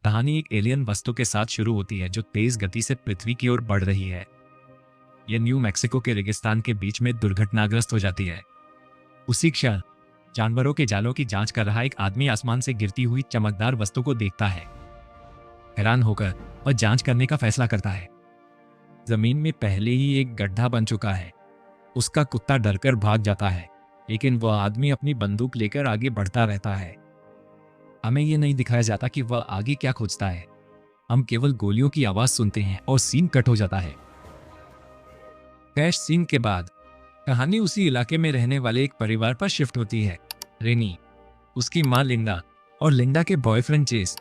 कहानी एक एलियन वस्तु के साथ शुरू होती है जो तेज गति से पृथ्वी की ओर बढ़ रही है। यह न्यू मैक्सिको के रेगिस्तान के बीच में दुर्घटनाग्रस्त हो जाती है। उसी क्षण जानवरों के जालों की जांच कर रहा एक आदमी आसमान से गिरती हुई चमकदार वस्तु को देखता है। हैरान होकर वह जांच करने का फैसला करता है। जमीन में पहले ही एक गड्ढा बन चुका है। उसका कुत्ता डरकर भाग जाता है, लेकिन वह आदमी अपनी बंदूक लेकर आगे बढ़ता रहता है। हमें यह नहीं दिखाया जाता कि वह आगे क्या खोजता है। हम केवल गोलियों की आवाज सुनते हैं और सीन कट हो जाता है। क्रैश सीन के बाद कहानी उसी इलाके में रहने वाले एक परिवार पर शिफ्ट होती है। रेनी, उसकी मां लिंडा और लिंडा के बॉयफ्रेंड चेस।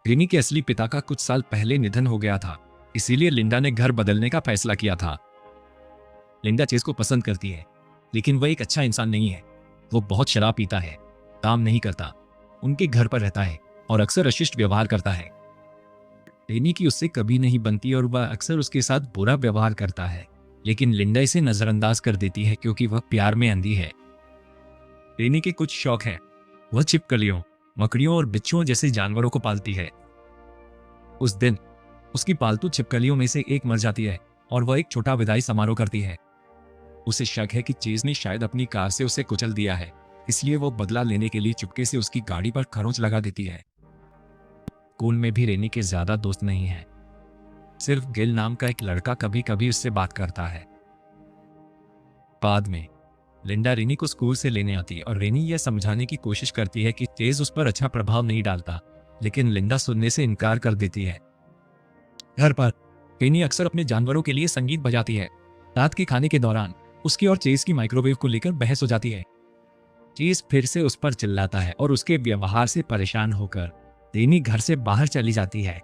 रेनी के असली पिता का कुछ साल पहले निधन हो गया था, इसीलिए लिंडा ने घर बदलने का फैसला किया था। लिंडा चेस को पसंद करती है, लेकिन वह एक अच्छा इंसान नहीं है। वो बहुत शराब पीता है, काम नहीं करता, उनके घर पर रहता है और अक्सर अशिष्ट व्यवहार करता है। रेनी की उससे कभी नहीं बनती और वह अक्सर उसके साथ बुरा व्यवहार करता है, लेकिन लिंडा इसे नजरअंदाज कर देती है क्योंकि वह प्यार में अंधी है। रेनी के कुछ शौक हैं। वह छिपकलियों, मकड़ियों और बिच्छुओं जैसे जानवरों को पालती है। उस दिन उसकी पालतू छिपकलियों में से एक मर जाती है और वह एक छोटा विदाई समारोह करती है। उसे शक है कि चेज ने शायद अपनी कार से उसे कुचल दिया है, इसलिए वो बदला लेने के लिए चुपके से उसकी गाड़ी पर खरोंच लगा देती है। स्कूल में भी रेनी के ज्यादा दोस्त नहीं है। सिर्फ गिल नाम का एक लड़का कभी कभी उससे बात करता है। बाद में लिंडा रेनी को स्कूल से लेने आती है और रेनी यह समझाने की कोशिश करती है कि चेज उस पर अच्छा प्रभाव नहीं डालता, लेकिन लिंडा सुनने से इनकार कर देती है। घर पर रेनी अक्सर अपने जानवरों के लिए संगीत बजाती है। रात के खाने के दौरान उसकी और चेज की माइक्रोवेव को लेकर बहस हो जाती है। चेज फिर से उस पर चिल्लाता है और उसके व्यवहार से परेशान होकर रेनी घर से बाहर चली जाती है।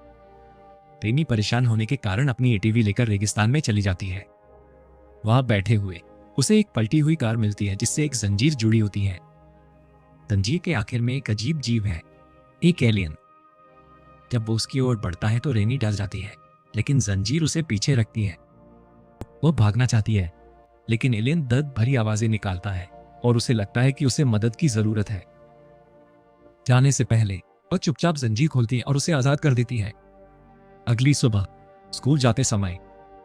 रेनी परेशान होने के कारण अपनी एटीवी लेकर रेगिस्तान में चली जाती है। वहां बैठे हुए उसे एक पलटी हुई कार मिलती है जिससे एक जंजीर जुड़ी होती है। जंजीर के आखिर में एक अजीब जीव है, एक एलियन। जब वो उसकी ओर बढ़ता है तो रेनी डर जाती है, लेकिन जंजीर उसे पीछे रखती है। वो भागना चाहती है, लेकिन एलियन दर्द भरी आवाजें निकालता है और उसे लगता है कि उसे मदद की जरूरत है। जाने से पहले वह चुपचाप जंजीर खोलती है और उसे आजाद कर देती है। अगली सुबह स्कूल जाते समय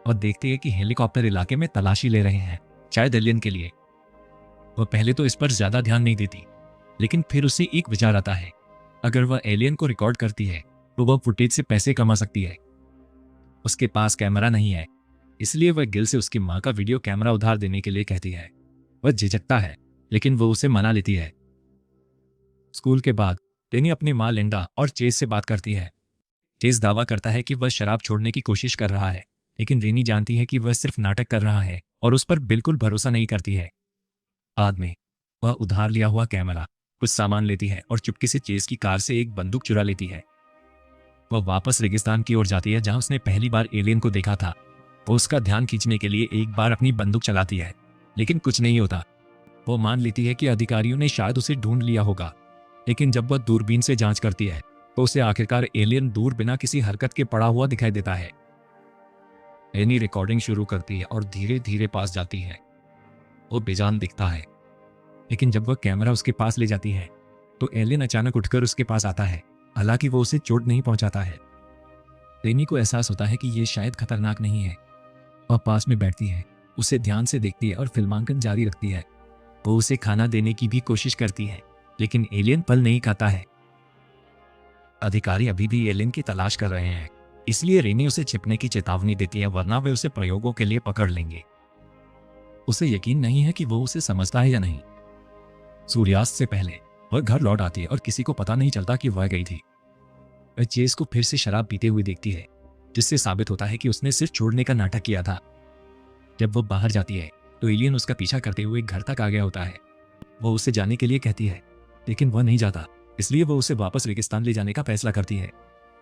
वह देखती है कि हेलीकॉप्टर इलाके में तलाशी ले रहे हैं, शायद एलियन के लिए। वह पहले तो इस पर ज्यादा ध्यान नहीं देती, लेकिन फिर उसे एक विचार आता है। अगर वह एलियन को रिकॉर्ड करती है तो वह फुटेज से पैसे कमा सकती है। उसके पास कैमरा नहीं है, इसलिए वह गिल से उसकी मां का वीडियो कैमरा उधार देने के लिए कहती है। वह झिझकता है, लेकिन वो उसे मना लेती है। स्कूल के बाद रेनी अपनी मां लिंडा और चेज से बात करती है। चेज दावा करता है कि वह शराब छोड़ने की कोशिश कर रहा है, लेकिन रेनी जानती है कि वह सिर्फ नाटक कर रहा है और उस पर बिल्कुल भरोसा नहीं करती है। बाद में वह उधार लिया हुआ कैमरा, कुछ सामान लेती है और चुपके से चेज की कार से एक बंदूक चुरा लेती है। वह वापस रेगिस्तान की ओर जाती है जहां उसने पहली बार एलियन को देखा था। वो उसका ध्यान खींचने के लिए एक बार अपनी बंदूक चलाती है, लेकिन कुछ नहीं होता। वो मान लेती है कि अधिकारियों ने शायद उसे ढूंढ लिया होगा, लेकिन जब वह दूरबीन से जांच करती है तो उसे आखिरकार एलियन दूर बिना किसी हरकत के पड़ा हुआ दिखाई देता है। रेनी रिकॉर्डिंग शुरू करती है और धीरे धीरे पास जाती है। वो बेजान दिखता है, लेकिन जब वह कैमरा उसके पास ले जाती है तो एलियन अचानक उठकर उसके पास आता है, हालांकि वो उसे चोट नहीं पहुंचाता है। रेनी को एहसास होता है कि यह शायद खतरनाक नहीं है। वह पास में बैठती है, उसे ध्यान से देखती है और फिल्मांकन जारी रखती है। वो उसे खाना देने की भी कोशिश करती है, लेकिन एलियन फल नहीं खाता है। अधिकारी अभी भी एलियन की तलाश कर रहे हैं, इसलिए रेनी उसे छिपने की चेतावनी देती है, वरना वे उसे प्रयोगों के लिए पकड़ लेंगे। उसे यकीन नहीं है कि वो उसे समझता है या नहीं। सूर्यास्त से पहले वह घर लौट आती है और किसी को पता नहीं चलता कि वह गई थी। वह चेज को फिर से शराब पीते हुए देखती है, जिससे साबित होता है कि उसने सिर्फ छोड़ने का नाटक किया था। जब वो बाहर जाती है तो एलियन उसका पीछा करते हुए घर तक आ गया होता है। वो उसे जाने के लिए कहती है, लेकिन वह नहीं जाता, इसलिए वो उसे वापस रेगिस्तान ले जाने का फैसला करती है।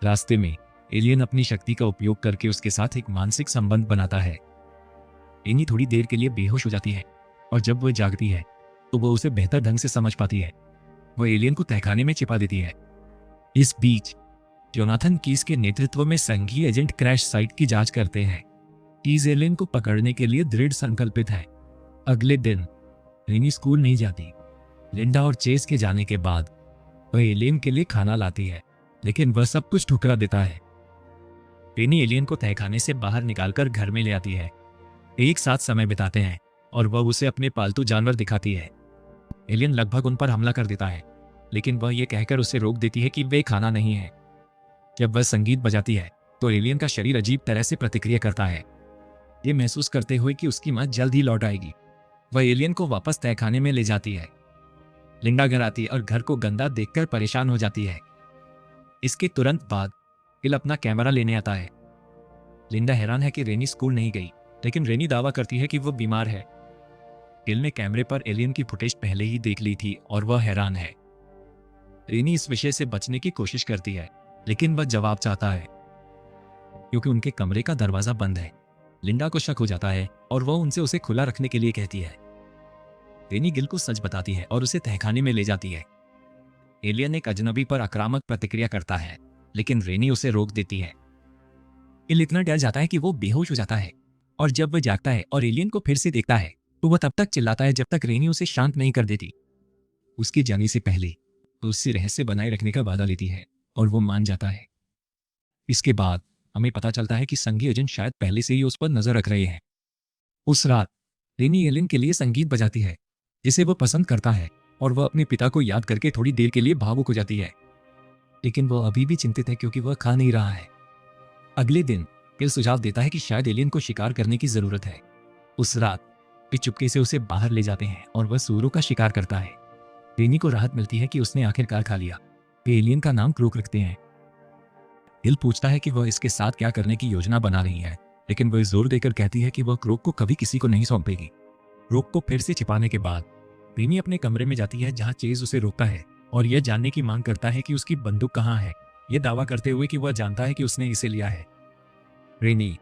रास्ते में एलियन अपनी शक्ति का उपयोग करके उसके साथ एक मानसिक संबंध बनाता है। एनी थोड़ी देर के लिए बेहोश हो जाती है और जब वह जागती है तो वो उसे बेहतर ढंग से समझ पाती है। वह एलियन को तहखाने में छिपा देती है। इस बीच जोनाथन कीज के नेतृत्व में संघीय एजेंट क्रैश साइट की जांच करते हैं। कीज एलियन को पकड़ने के लिए दृढ़ संकल्पित है। अगले दिन रेनी स्कूल नहीं जाती। लिंडा और चेस के जाने के बाद वह एलियन के लिए खाना लाती है लेकिन वह सब कुछ ठुकरा देता है। रेनी एलियन को तहखाने से बाहर निकालकर घर में ले आती है। एक साथ समय बिताते हैं और वह उसे अपने पालतू जानवर दिखाती है। एलियन लगभग उन पर हमला कर देता है, लेकिन वह यह कहकर उसे रोक देती है कि वे खाना नहीं है। जब वह संगीत बजाती है तो एलियन का शरीर अजीब तरह से प्रतिक्रिया करता है, ये महसूस करते हुए कि उसकी मां जल्द ही लौट आएगी। वह एलियन को वापस तहखाने में ले जाती है। लिंडा घर आती है और घर को गंदा देखकर परेशान हो जाती है। इसके तुरंत बाद गिल अपना कैमरा लेने आता है। लिंडा हैरान है कि रेनी स्कूल नहीं गई, लेकिन रेनी दावा करती है कि वो बीमार है। गिल ने कैमरे पर एलियन की फुटेज पहले ही देख ली थी और वह हैरान है। रेनी इस विषय से बचने की कोशिश करती है, लेकिन वह जवाब चाहता है क्योंकि उनके कमरे का दरवाजा बंद है। लिंडा को शक हो जाता है और वह उनसे उसे खुला रखने के लिए कहती है। रेनी गिल को सच बताती है और उसे तहखाने में ले जाती है। एलियन एक अजनबी पर आक्रामक प्रतिक्रिया करता है, लेकिन रेनी उसे रोक देती है। गिल इतना डर जाता है कि वो बेहोश हो जाता है और जब वह जागता है और एलियन को फिर से देखता है तो वह तब तक चिल्लाता है जब तक रेनी उसे शांत नहीं कर देती। उसके जाने से पहले वो उससे रहस्य बनाए रखने का वादा लेती है और वो मान जाता है। इसके बाद हमें पता चलता है कि संघीय एजेंट शायद पहले से ही उस पर नजर रख रहे हैं। उस रात रेनी एलियन के लिए संगीत बजाती है जिसे वो पसंद करता है और वह अपने पिता को याद करके थोड़ी देर के लिए भावुक हो जाती है, लेकिन वह अभी भी चिंतित है क्योंकि वह खा नहीं रहा है। अगले दिन गिल सुझाव देता है कि शायद एलियन को शिकार करने की जरूरत है। उस रात वे चुपके से उसे बाहर ले जाते हैं और वह सूरों का शिकार करता है। रेनी को राहत मिलती है कि उसने आखिरकार खा लिया। वे एलियन का नाम क्रूक रखते हैं। गिल पूछता है कि वह इसके साथ क्या करने की योजना बना रही है, लेकिन वह जोर देकर कहती है कि वह क्रूक को कभी किसी को नहीं सौंपेगी। क्रूक को फिर से छिपाने के बाद रेनी अपने कमरे में जाती है जहां चेज उसे रोकता है और यह जानने की मांग करता है कि उसकी बंदूक कहाँ है, यह दावा करते हुए कि वह जानता है कि उसने इसे लिया है। रेनी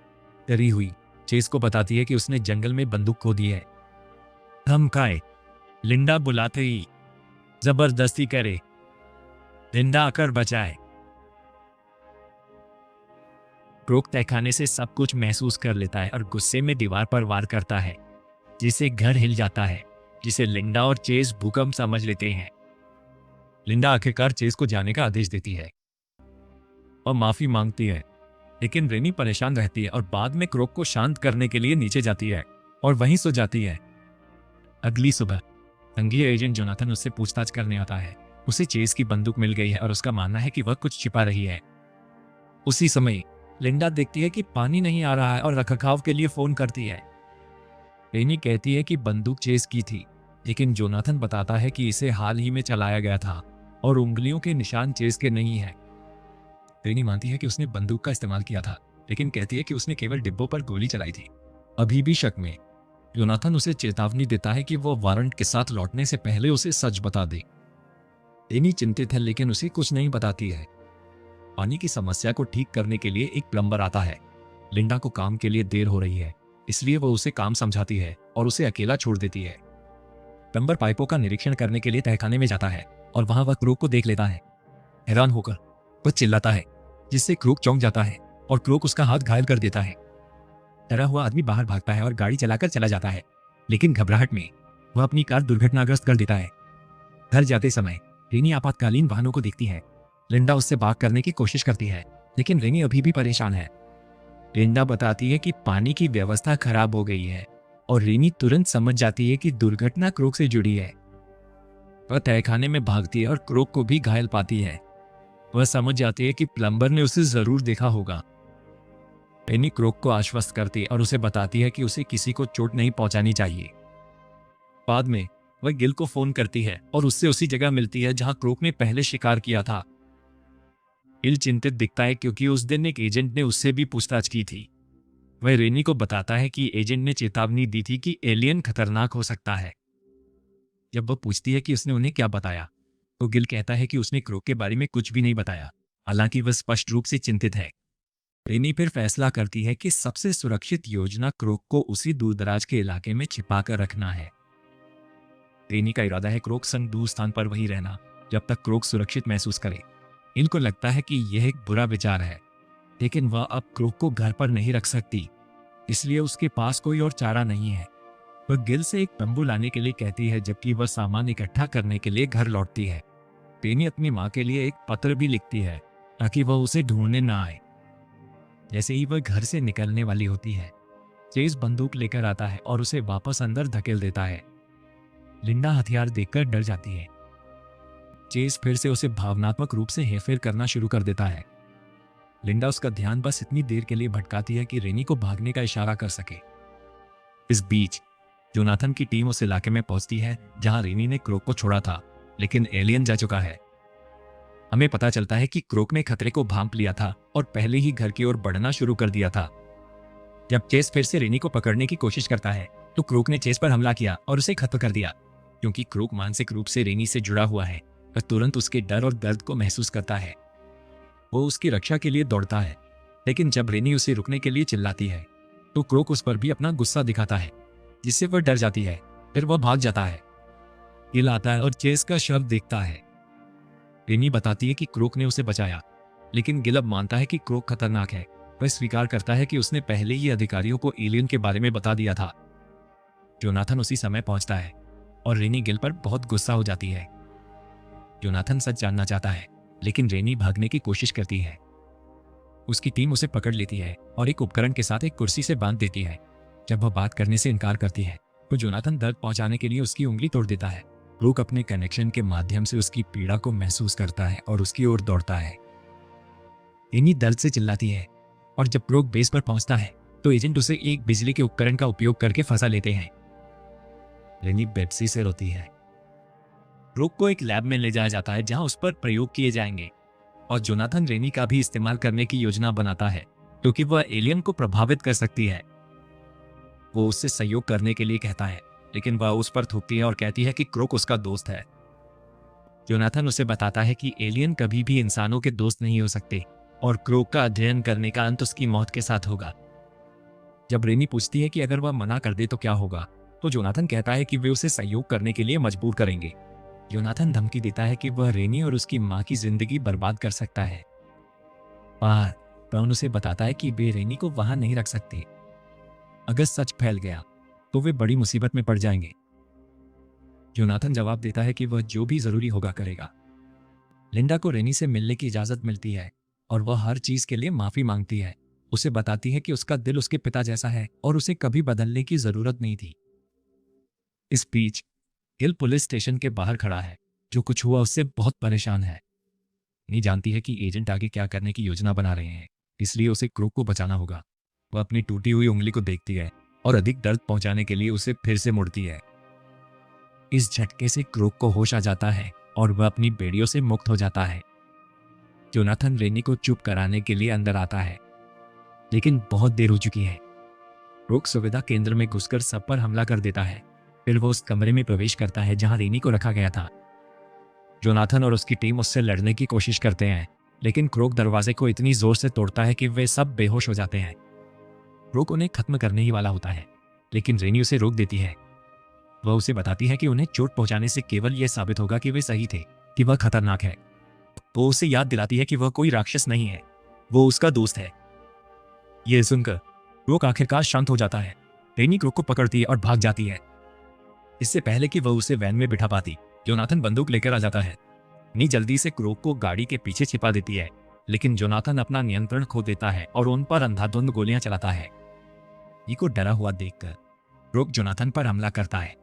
डरी हुई चेज को बताती है कि उसने जंगल में बंदूक खो दी है। धमकाए लिंडा बुलाते ही जबरदस्ती करे, लिंडा आकर बचाए। क्रूक तहखाने से सब कुछ महसूस कर लेता है और गुस्से में दीवार पर वार करता है, जिससे घर हिल जाता है, जिसे लिंडा और चेज भूकंप समझ लेते हैं। लिंडा आखिरकार चेज को जाने का आदेश देती है और माफी मांगती है, लेकिन रेनी परेशान रहती है और बाद में क्रूक को शांत करने के लिए नीचे जाती है और वहीं सो जाती है। अगली सुबह संघीय एजेंट जोनाथन उससे पूछताछ करने आता है। उसे चेज की बंदूक मिल गई है और उसका मानना है कि वह कुछ छिपा रही है। उसी समय लिंडा देखती है कि पानी नहीं आ रहा है और रखरखाव के लिए फोन करती है। रेनी कहती है कि बंदूक चेज की थी, लेकिन जोनाथन बताता है कि इसे हाल ही में चलाया गया था और उंगलियों के निशान चेज के नहीं है। रेनी मानती है कि उसने बंदूक का इस्तेमाल किया था, लेकिन कहती है कि उसने केवल डिब्बों पर गोली चलाई थी। अभी भी शक में जोनाथन उसे चेतावनी देता है कि वह वारंट के साथ लौटने से पहले उसे सच बता दे। रेनी चिंतित है लेकिन उसे कुछ नहीं बताती है। पानी की समस्या को ठीक करने के लिए एक प्लम्बर आता है। लिंडा को काम के लिए देर हो रही है, इसलिए वह उसे काम समझाती है और उसे अकेला छोड़ देती है। प्लम्बर पाइपों का निरीक्षण करने के लिए तहखाने में जाता है और वहां वह क्रूक को देख लेता है। हैरान होकर वह चिल्लाता है, जिससे क्रूक चौंक जाता है और क्रूक उसका हाथ घायल कर देता है। डरा हुआ आदमी बाहर भागता है और गाड़ी चलाकर चला जाता है, लेकिन घबराहट में वह अपनी कार दुर्घटनाग्रस्त कर देता है। घर जाते समय रेनी आपातकालीन वाहनों को देखती है। लिंडा उससे भाग करने की कोशिश करती है, लेकिन रेनी अभी भी परेशान है। लिंडा बताती है कि पानी की व्यवस्था खराब हो गई है और रेनी तुरंत समझ जाती है कि दुर्घटना क्रूक से जुड़ी है। वह तहखाने में भागती है और क्रूक को भी घायल पाती है। वह समझ जाती है कि प्लम्बर ने उसे जरूर देखा होगा। रेनी क्रूक को आश्वस्त करती है और उसे बताती है कि उसे किसी को चोट नहीं पहुंचानी चाहिए। बाद में वह गिल को फोन करती है और उससे उसी जगह मिलती है जहां क्रूक ने पहले शिकार किया था। गिल चिंतित दिखता है क्योंकि उस दिन एक एजेंट ने उससे भी पूछताछ की थी। वह रेनी को बताता है कि एजेंट ने चेतावनी दी थी कि एलियन खतरनाक हो सकता है। जब वह पूछती है कि उसने उन्हें क्या बताया, तो गिल कहता है कि उसने क्रूक के बारे में कुछ भी नहीं बताया, हालांकि वह स्पष्ट रूप से चिंतित है। रेनी फिर फैसला करती है कि सबसे सुरक्षित योजना क्रूक को उसी दूरदराज के इलाके में छिपा कर रखना है। रेनी का इरादा है क्रूक संग दूर स्थान पर वहीं रहना जब तक क्रूक सुरक्षित महसूस करे। इनको लगता है कि यह एक बुरा विचार है, लेकिन वह अब क्रूक को घर पर नहीं रख सकती, इसलिए उसके पास कोई और चारा नहीं है। वह गिल से एक तंबू लाने के लिए कहती है जबकि वह सामान इकट्ठा करने के लिए घर लौटती है। रेनी अपनी माँ के लिए एक पत्र भी लिखती है ताकि वह उसे ढूंढने ना आए। जैसे ही वह घर से निकलने वाली होती है, चेस बंदूक लेकर आता है और उसे वापस अंदर धकेल देता है। लिंडा हथियार देखकर डर जाती है। चेस फिर से उसे भावनात्मक रूप से हेरफेर करना शुरू कर देता है। लिंडा उसका ध्यान बस इतनी देर के लिए भटकाती है कि रेनी को भागने का इशारा कर सके। इस बीच जोनाथन की टीम उस इलाके में पहुंचती है जहां रेनी ने क्रोक को छोड़ा था, लेकिन एलियन जा चुका है। हमें पता चलता है कि क्रोक ने खतरे को भांप लिया था और पहले ही घर की ओर बढ़ना शुरू कर दिया था। जब चेस फिर से रेनी को पकड़ने की कोशिश करता है तो क्रोक ने चेस पर हमला किया और उसे खत्म कर दिया। क्योंकि क्रोक मानसिक रूप से रेनी से जुड़ा हुआ है, वह तुरंत उसके डर और दर्द को महसूस करता है। वो उसकी रक्षा के लिए दौड़ता है, लेकिन जब रेनी उसे रुकने के लिए चिल्लाती है तो क्रोक उस पर भी अपना गुस्सा दिखाता है, जिससे वह डर जाती है। फिर वह भाग जाता है। गिल आता है और चेस का शव देखता है। रेनी बताती है कि क्रोक ने उसे बचाया, लेकिन गिल अब मानता है कि क्रोक खतरनाक है। वह स्वीकार करता है कि उसने पहले ही अधिकारियों को एलियन के बारे में बता दिया था। जोनाथन उसी समय पहुंचता है और रेनी गिल पर बहुत गुस्सा हो जाती है। जोनाथन सच जानना चाहता है, लेकिन रेनी भागने की कोशिश करती है। उसकी टीम उसे पकड़ लेती है और एक उपकरण के साथ एक कुर्सी से बांध देती है। जब वह बात करने से इनकार करती है तो जोनाथन दर्द पहुंचाने के लिए उसकी उंगली तोड़ देता है। क्रोक अपने कनेक्शन के माध्यम से उसकी पीड़ा को महसूस करता है और उसकी ओर दौड़ता है। रेनी दर्द से चिल्लाती है और जब क्रोक बेस पर पहुंचता है तो एजेंट उसे एक बिजली के उपकरण का उपयोग करके फंसा लेते हैं। रेनी बेपसी से रोती है। क्रोक को एक लैब में ले जाया जाता है जहां उस पर प्रयोग किए जाएंगे और जोनाथन रेनी का भी इस्तेमाल करने की योजना बनाता है क्योंकि वह एलियन को प्रभावित कर सकती है। वो उससे सहयोग करने के लिए कहता है, लेकिन वह उस पर थूकती है और कहती है कि क्रोक उसका दोस्त है। जोनाथन उसे बताता है कि एलियन कभी भी इंसानों के दोस्त नहीं हो सकते और क्रोक का अध्ययन करने का अंत उसकी मौत के साथ होगा। जब रेनी पूछती है कि अगर वह मना कर दे तो क्या होगा, तो जोनाथन कहता है कि वे उसे सहयोग करने के लिए मजबूर करेंगे। जोनाथन धमकी देता है कि वह रेनी और उसकी मां की जिंदगी बर्बाद कर सकता है। पर ब्राउन उसे बताता है कि वे रेनी को वहां नहीं रख सकते। अगर सच फैल गया तो वे बड़ी मुसीबत में पड़ जाएंगे। जोनाथन जवाब देता है कि वह जो भी जरूरी होगा करेगा। लिंडा को रेनी से मिलने की इजाजत मिलती है और वह हर चीज के लिए माफी मांगती है। उसे बताती है कि उसका दिल उसके पिता जैसा है और उसे कभी बदलने की जरूरत नहीं थी। इस बीच गिल पुलिस स्टेशन के बाहर खड़ा है। जो कुछ हुआ उससे बहुत परेशान है। नहीं जानती है कि एजेंट आगे क्या करने की योजना बना रहे हैं, इसलिए उसे क्रोक को बचाना होगा। वह अपनी टूटी हुई उंगली को देखती है और अधिक दर्द पहुंचाने के लिए उसे फिर से मुड़ती है। इस झटके से क्रोक को होश आ जाता है और वह अपनी बेड़ियों से मुक्त हो जाता है। जोनाथन रेनी को चुप कराने के लिए अंदर आता है, लेकिन बहुत देर हो चुकी है। क्रोक सुविधा केंद्र में घुसकर सब पर हमला कर देता है। फिर वो उस कमरे में प्रवेश करता है जहां रेनी को रखा गया था। जोनाथन और उसकी टीम उससे लड़ने की कोशिश करते हैं, लेकिन क्रोक दरवाजे को इतनी जोर से तोड़ता है कि वे सब बेहोश हो जाते हैं। क्रोक उन्हें खत्म करने ही वाला होता है, लेकिन रेनी उसे रोक देती है। वह उसे बताती है कि उन्हें चोट पहुंचाने से केवल यह साबित होगा कि वे सही थे, कि वह खतरनाक है। वो उसे याद दिलाती है कि वह कोई राक्षस नहीं है, वो उसका दोस्त है। यह सुनकर क्रोक आखिरकार शांत हो जाता है। रेनी क्रोक को पकड़ती है और भाग जाती है। इससे पहले कि वह उसे वैन में बिठा पाती, जोनाथन बंदूक लेकर आ जाता है। नी जल्दी से क्रोक को गाड़ी के पीछे छिपा देती है, लेकिन जोनाथन अपना नियंत्रण खो देता है और उन पर अंधाधुंध गोलियां चलाता है। नी को डरा हुआ देखकर क्रोक जोनाथन पर हमला करता है।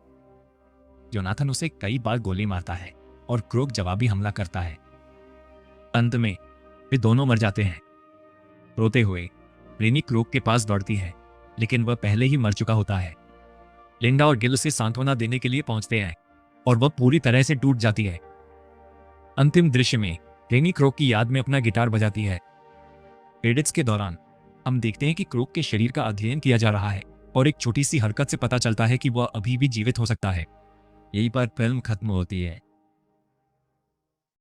जोनाथन उसे कई बार गोली मारता है और क्रोक जवाबी हमला करता है। अंत में वे दोनों मर जाते हैं। रोते हुए रेनी क्रोक के पास दौड़ती है, लेकिन वह पहले ही मर चुका होता है। लिंडा और गिल उसे सांत्वना देने के लिए पहुंचते हैं और वह पूरी तरह से टूट जाती है। अंतिम दृश्य में रेनी क्रोक की याद में अपना गिटार बजाती है। क्रेडिट्स के दौरान हम देखते हैं कि क्रोक के शरीर का अध्ययन किया जा रहा है और एक छोटी सी हरकत से पता चलता है कि वह अभी भी जीवित हो सकता है। यहीं पर फिल्म खत्म होती है।